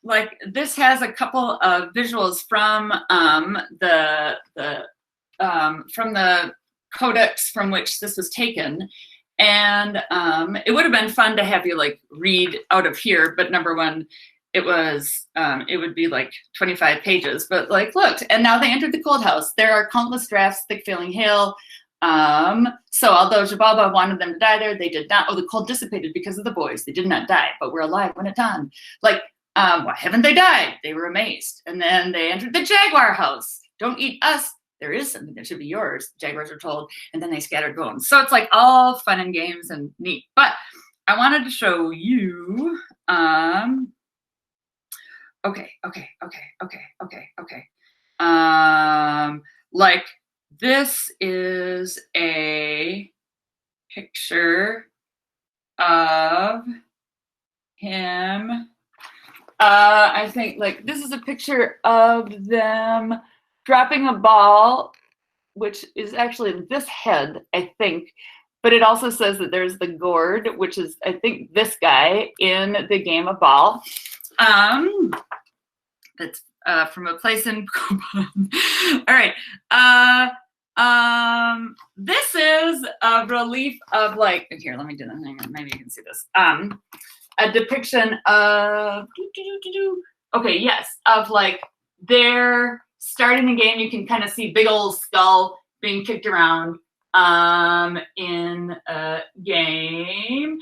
like this has a couple of visuals from the codex from which this was taken. And it would have been fun to have you like read out of here, but number one, it would be like 25 pages, but like, look, and now they entered the cold house. There are countless drafts, thick failing hail. So although Xibalba wanted them to die there, they did not. Oh, the cold dissipated because of the boys. They did not die, but were alive when it dawned. Like, why haven't they died? They were amazed. And then they entered the jaguar house. Don't eat us. There is something that should be yours, Jaguars are told, and then they scattered bones. So it's like all fun and games and neat. But I wanted to show you, okay. Like this is a picture of him. I think like this is a picture of them dropping a ball, which is actually this head, I think, but it also says that there's the gourd, which is, I think, this guy in the game of ball. That's from a place in Copan. All right. This is a relief of like, here, let me do that. Hang on, maybe you can see this. A depiction of, okay, yes, of like their starting the game. You can kind of see big old skull being kicked around in a game.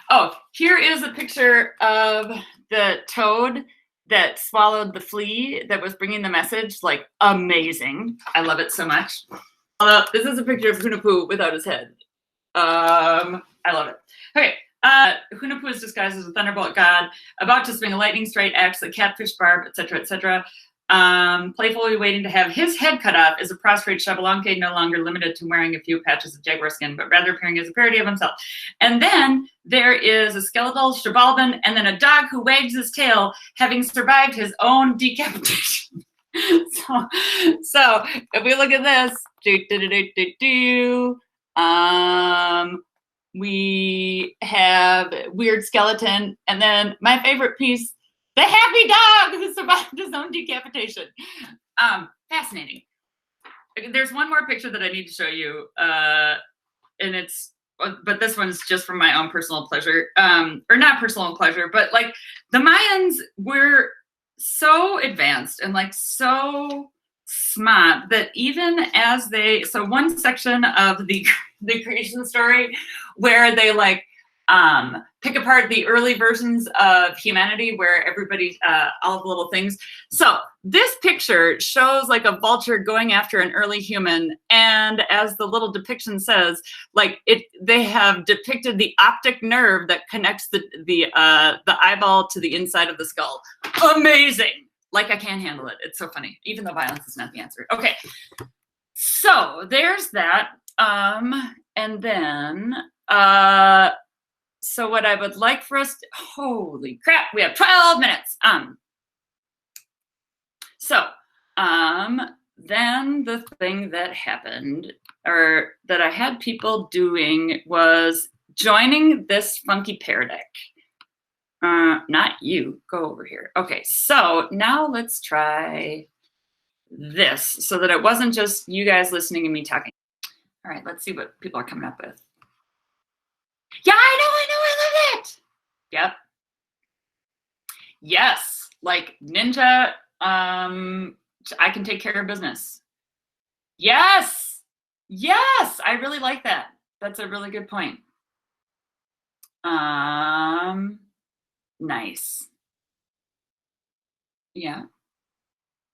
Oh, here is a picture of the toad that swallowed the flea that was bringing the message. Like, amazing. I love it so much. This is a picture of Hunahpu without his head. I love it. Okay. Hunahpu is disguised as a thunderbolt god, about to swing a lightning strike axe, a catfish barb, etc., etc. Playfully waiting to have his head cut off is a prostrate Xbalanque, no longer limited to wearing a few patches of jaguar skin, but rather appearing as a parody of himself. And then there is a skeletal Xibalban, and then a dog who wags his tail, having survived his own decapitation. So if we look at this, we have weird skeleton, and then my favorite piece, the happy dog who survived his own decapitation. Fascinating. There's one more picture that I need to show you, but this one's just from my own personal pleasure, or not personal pleasure, but like the Mayans were so advanced and like so smart that even as so one section of the creation story where they like pick apart the early versions of humanity where everybody, all the little things. So this picture shows like a vulture going after an early human. And as the little depiction says, like they have depicted the optic nerve that connects the eyeball to the inside of the skull. Amazing. Like I can't handle it. It's so funny, even though violence is not the answer. Okay. So there's that. And then, so what I would like for us to, holy crap, we have 12 minutes. Then the thing that happened, or that I had people doing, was joining this funky pear deck. Not you, go over here. Okay, so now let's try this so that it wasn't just you guys listening and me talking. All right, let's see what people are coming up with. Yeah, I know, I love it. Yep. Yes, like ninja, I can take care of business. Yes, yes, I really like that. That's a really good point. Nice. Yeah.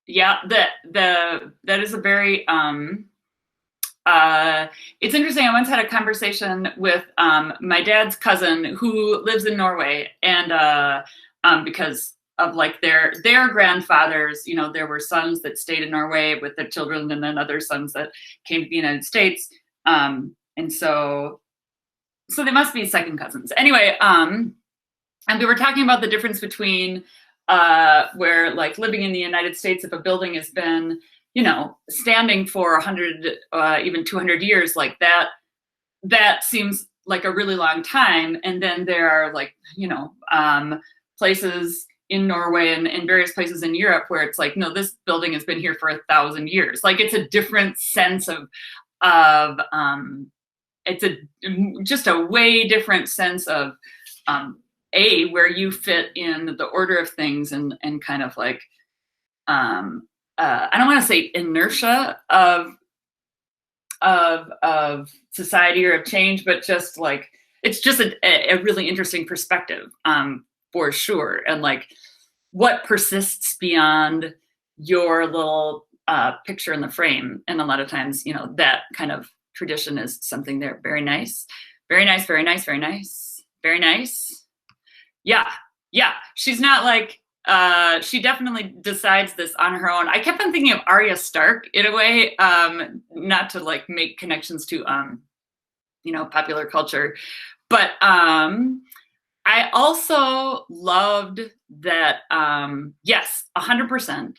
Yeah, that is a very, it's interesting. I once had a conversation with my dad's cousin who lives in Norway, and because of like their grandfathers, you know, there were sons that stayed in Norway with their children, and then other sons that came to the United States, and so they must be second cousins. Anyway, and we were talking about the difference between where like living in the United States, if a building has been, you know, standing for 100, even 200 years, like that seems like a really long time. And then there are like, you know, places in Norway and in various places in Europe where it's like, no, this building has been here for 1,000 years. Like it's a different sense of it's just a way different sense of where you fit in the order of things and kind of like I don't want to say inertia of society or of change, but just like it's just a really interesting perspective for sure. And like what persists beyond your little picture in the frame. And a lot of times, you know, that kind of tradition is something there. Very nice. Very nice, very nice, very nice, very nice. Yeah, yeah. She's not like, she definitely decides this on her own. I kept on thinking of Arya Stark in a way, not to like make connections to, you know, popular culture, but I also loved that, yes, 100%.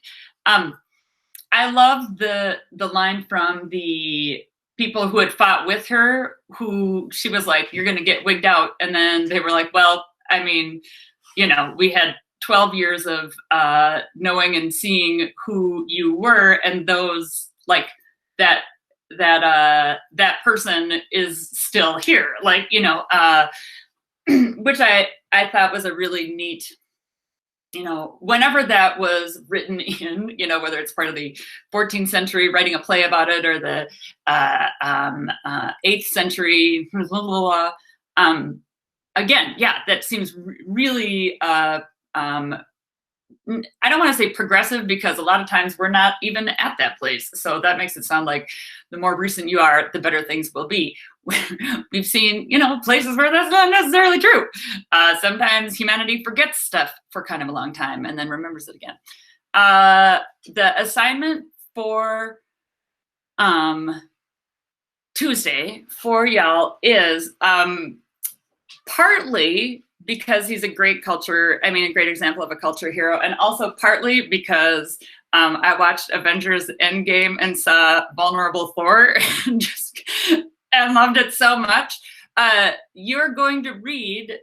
I love the line from the people who had fought with her, who she was like, you're going to get wigged out. And then they were like, well, I mean, you know, we had 12 years of knowing and seeing who you were, and those like that person is still here, like, you know, which I thought was a really neat, you know, whenever that was written in, you know, whether it's part of the 14th century writing a play about it or the 8th century, blah, blah, blah. Again, yeah, that seems really, I don't want to say progressive because a lot of times we're not even at that place. So that makes it sound like the more recent you are, the better things will be. We've seen, you know, places where that's not necessarily true. Sometimes humanity forgets stuff for kind of a long time and then remembers it again. The assignment for Tuesday for y'all is partly because he's a great example of a culture hero, and also partly because I watched Avengers Endgame and saw Vulnerable Thor and loved it so much. You're going to read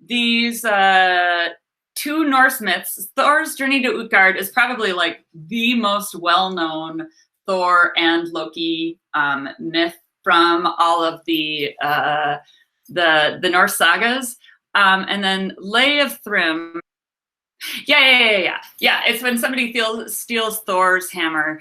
these two Norse myths. Thor's Journey to Utgard is probably like the most well-known Thor and Loki myth from all of the Norse sagas. And then Lay of Thrym. Yeah. It's when somebody steals Thor's hammer.